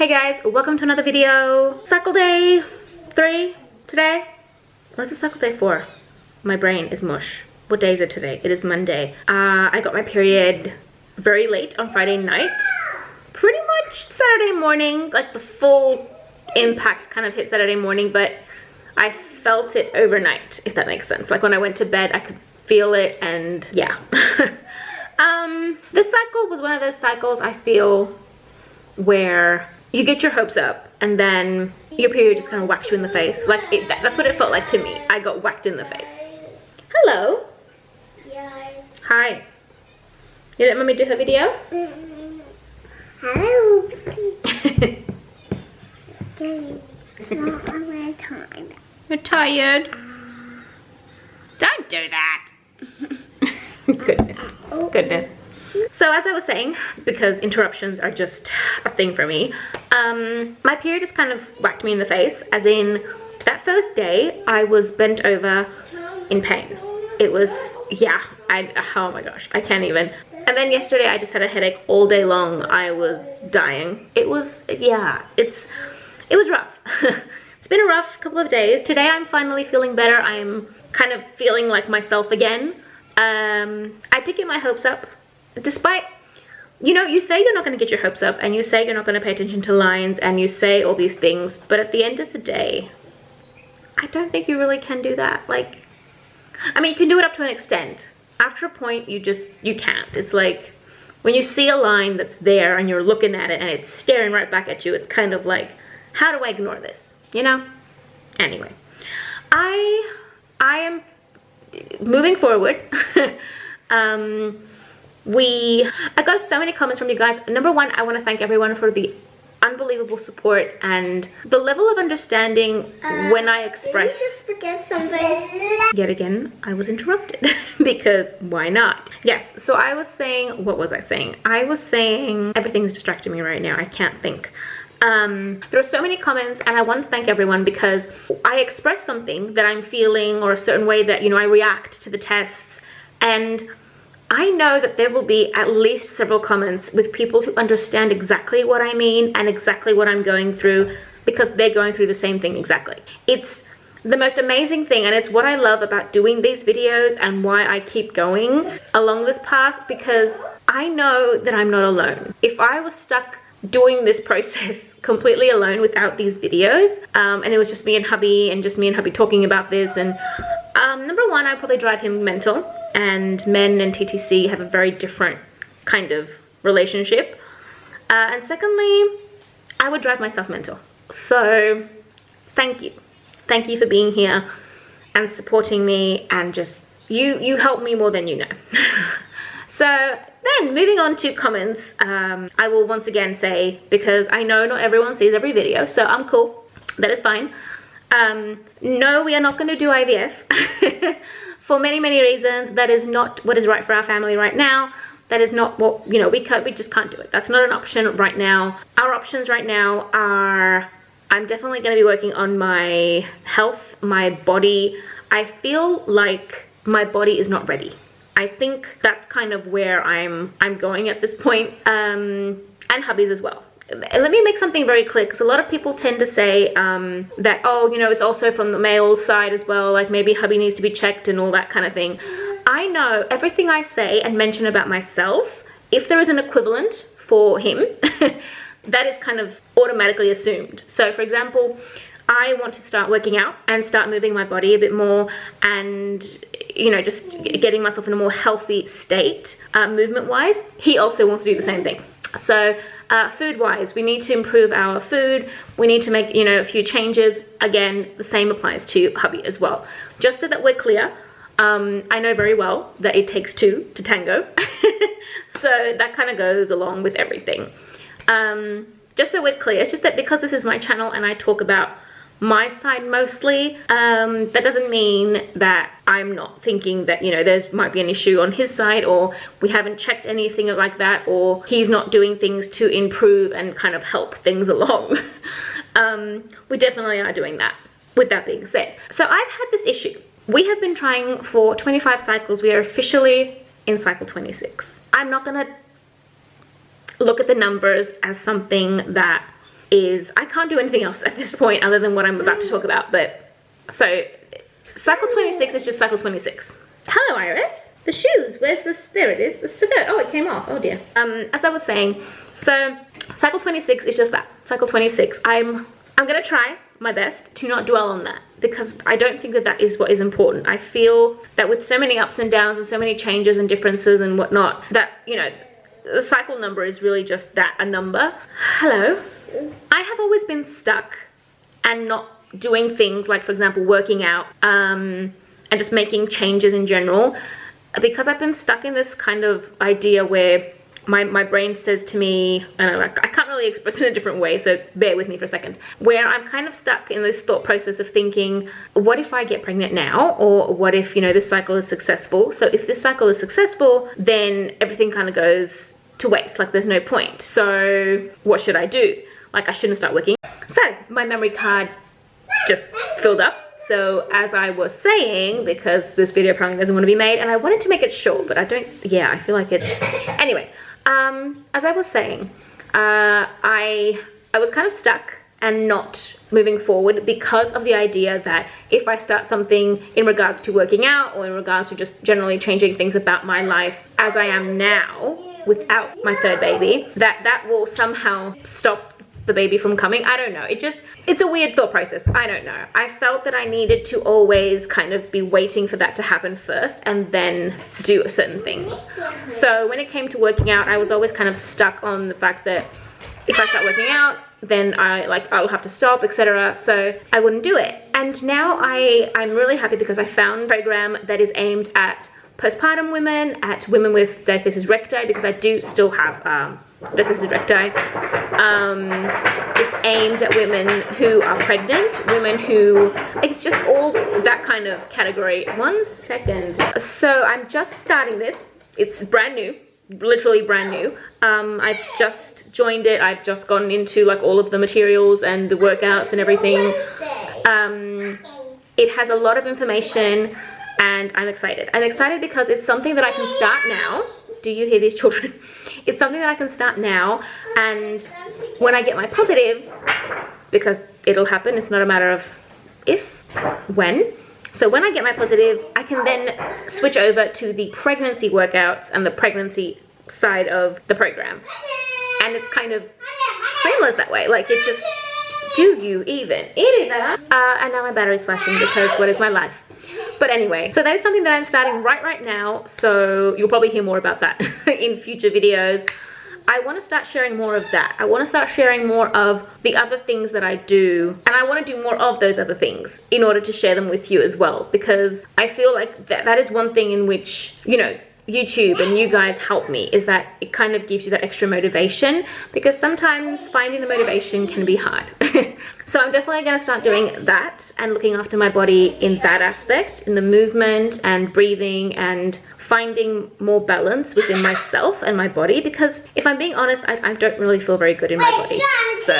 Hey guys, welcome to another video. Cycle day 3 today. What's the cycle day for? My brain is mush. What day is it today? It is Monday. I got my period very late on Friday night. Pretty much Saturday morning, like the full impact kind of hit Saturday morning, but I felt it overnight, if that makes sense. Like when I went to bed, I could feel it, and yeah. This cycle was one of those cycles I feel where you get your hopes up and then your period just kind of whacks you in the face. Like that's what it felt like to me. I got whacked in the face. Hello. Yeah. Hi. You let mommy do her video? Hello. I'm tired. You're tired? Don't do that. Goodness. Goodness. So as I was saying, because interruptions are just a thing for me, my period just kind of whacked me in the face. As in, that first day, I was bent over in pain. It was, yeah, oh my gosh, I can't even. And then yesterday, I just had a headache all day long. I was dying. It was, yeah, it was rough. It's been a rough couple of days. Today, I'm finally feeling better. I'm kind of feeling like myself again. I did get my hopes up. Despite, you know, you say you're not going to get your hopes up, and you say you're not going to pay attention to lines, and you say all these things, but at the end of the day, I don't think you really can do that. Like, I mean, you can do it up to an extent. After a point, you can't. It's like, when you see a line that's there, and you're looking at it, and it's staring right back at you, it's kind of like, how do I ignore this, you know? Anyway, I am moving forward. I got so many comments from you guys. Number one, I want to thank everyone for the unbelievable support and the level of understanding when I express. Did you just forget something? Yet again, I was interrupted because why not? Yes, so I was saying, what was I saying? I was saying everything's distracting me right now. I can't think. There are so many comments, and I want to thank everyone because I express something that I'm feeling, or a certain way that, you know, I react to the tests, and I know that there will be at least several comments with people who understand exactly what I mean and exactly what I'm going through, because they're going through the same thing exactly. It's the most amazing thing, and it's what I love about doing these videos and why I keep going along this path, because I know that I'm not alone. If I was stuck doing this process completely alone without these videos, and it was just me and hubby, and just me and hubby talking about this, and number one, I'd probably drive him mental, and men and TTC have a very different kind of relationship, and secondly, I would drive myself mental. So thank you for being here and supporting me, and just you help me more than you know. So then, moving on to comments, I will once again say, because I know not everyone sees every video, so I'm cool, that is fine. No, we are not going to do IVF for many, many reasons. That is not what is right for our family right now. That is not what, you know, we just can't do it. That's not an option right now. Our options right now are, I'm definitely going to be working on my health, my body. I feel like my body is not ready. I think that's kind of where I'm going at this point, and hubby's as well. Let me make something very clear, because a lot of people tend to say that, oh, you know, it's also from the male side as well, like maybe hubby needs to be checked and all that kind of thing. I know everything I say and mention about myself, if there is an equivalent for him, that is kind of automatically assumed. So for example, I want to start working out and start moving my body a bit more, and, you know, just getting myself in a more healthy state, movement-wise. He also wants to do the same thing. So food-wise, we need to improve our food. We need to make, you know, a few changes. Again, the same applies to hubby as well. Just so that we're clear, I know very well that it takes two to tango. So that kind of goes along with everything. Just so we're clear, it's just that because this is my channel and I talk about my side mostly, that doesn't mean that I'm not thinking that, you know, there's might be an issue on his side, or we haven't checked anything like that, or he's not doing things to improve and kind of help things along. We definitely are doing that. With that being said, so I've had this issue. We have been trying for 25 cycles. We are officially in cycle 26. I'm not gonna look at the numbers as something that is I can't do anything else at this point other than what I'm about to talk about. But so cycle 26 is just cycle 26. Hello, Iris. The shoes, where's this? There it is. The skirt. Oh, it came off. Oh dear. As I was saying, so cycle 26 is just that. Cycle 26. I'm gonna try my best to not dwell on that, because I don't think that that is what is important. I feel that with so many ups and downs and so many changes and differences and whatnot, that, you know, the cycle number is really just that, a number. Hello. I have always been stuck and not doing things like, for example, working out, and just making changes in general, because I've been stuck in this kind of idea where my brain says to me, I can't really express it in a different way, so bear with me for a second, where I'm kind of stuck in this thought process of thinking, what if I get pregnant now? Or what if, you know, this cycle is successful? So if this cycle is successful, then everything kind of goes to waste, like there's no point. So what should I do? Like, I shouldn't start working. So my memory card just filled up. So as I was saying, because this video probably doesn't want to be made, and I wanted to make it short, but I don't, yeah, I feel like it's, anyway, as I was saying, I was kind of stuck and not moving forward because of the idea that if I start something in regards to working out or in regards to just generally changing things about my life as I am now without my third baby, that will somehow stop the baby from coming. I don't know. It's a weird thought process. I don't know. I felt that I needed to always kind of be waiting for that to happen first and then do certain things. So when it came to working out, I was always kind of stuck on the fact that if I start working out, then I'll have to stop, etc. So I wouldn't do it. And now I'm really happy because I found a program that is aimed at postpartum women, at women with diastasis recti, because I do still have diastasis recti. It's aimed at women who are pregnant, women who, it's just all that kind of category. 1 second. So I'm just starting this. It's brand new, literally brand new. I've just joined it. I've just gone into like all of the materials and the workouts and everything. It has a lot of information and I'm excited. I'm excited because it's something that I can start now. Do you hear these children? It's something that I can start now, and when I get my positive, because it'll happen, it's not a matter of if, when. So when I get my positive, I can then switch over to the pregnancy workouts and the pregnancy side of the program. And it's kind of seamless that way. Like, it just, do you even? And now my battery's flashing because what is my life? But anyway, so that is something that I'm starting right now, so you'll probably hear more about that in future videos. I want to start sharing more of that. I want to start sharing more of the other things that I do, and I want to do more of those other things in order to share them with you as well, because I feel like that is one thing in which, you know, YouTube and you guys help me, is that it kind of gives you that extra motivation, because sometimes finding the motivation can be hard. So I'm definitely going to start doing that and looking after my body in that aspect, in the movement and breathing and finding more balance within myself and my body, because if I'm being honest, I don't really feel very good in my body. So,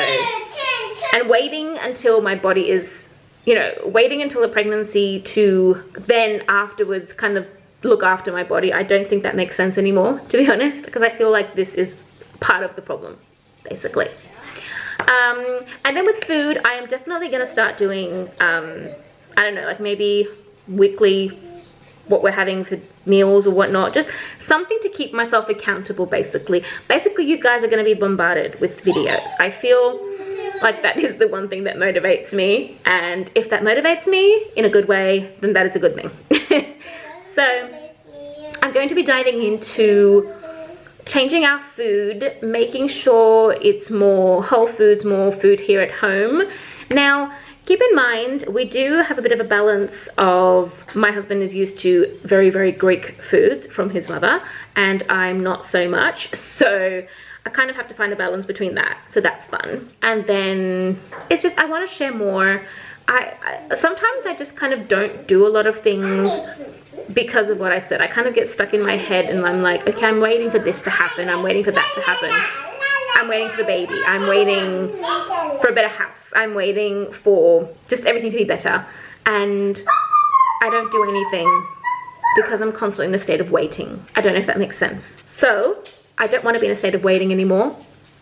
and waiting until my body is, you know, waiting until the pregnancy to then afterwards kind of look after my body, I don't think that makes sense anymore, to be honest, because I feel like this is part of the problem, basically. And then with food, I am definitely going to start doing, I don't know, like maybe weekly, what we're having for meals or whatnot, just something to keep myself accountable, basically. Basically, you guys are going to be bombarded with videos. I feel like that is the one thing that motivates me, and if that motivates me in a good way, then that is a good thing. So I'm going to be diving into changing our food, making sure it's more whole foods, more food here at home. Now, keep in mind, we do have a bit of a balance of, my husband is used to very, very Greek foods from his mother, and I'm not so much. So I kind of have to find a balance between that. So that's fun. And then it's just, I want to share more. Sometimes I just kind of don't do a lot of things because of what I said. I kind of get stuck in my head and I'm like, okay, I'm waiting for this to happen. I'm waiting for that to happen. I'm waiting for the baby. I'm waiting for a better house. I'm waiting for just everything to be better. And I don't do anything because I'm constantly in a state of waiting. I don't know if that makes sense. So I don't want to be in a state of waiting anymore.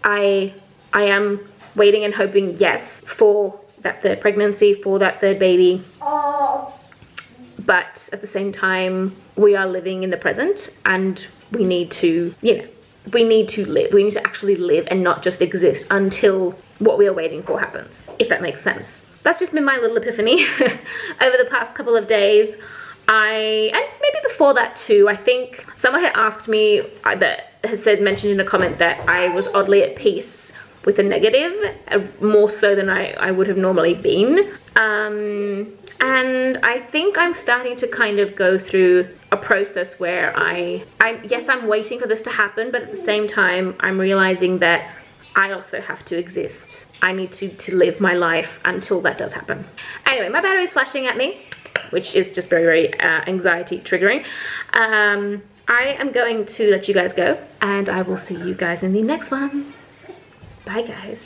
I am waiting and hoping, yes, for that third pregnancy, for that third baby. But at the same time, we are living in the present, and we need to, you know, we need to live. We need to actually live and not just exist until what we are waiting for happens, if that makes sense. That's just been my little epiphany over the past couple of days. And maybe before that too, I think someone had asked me, that has mentioned in a comment that I was oddly at peace with the negative, more so than I would have normally been. And I think I'm starting to kind of go through a process where yes, I'm waiting for this to happen, but at the same time, I'm realizing that I also have to exist. I need to live my life until that does happen. Anyway, my battery's flashing at me, which is just very, very anxiety triggering. I am going to let you guys go, and I will see you guys in the next one. Bye, guys.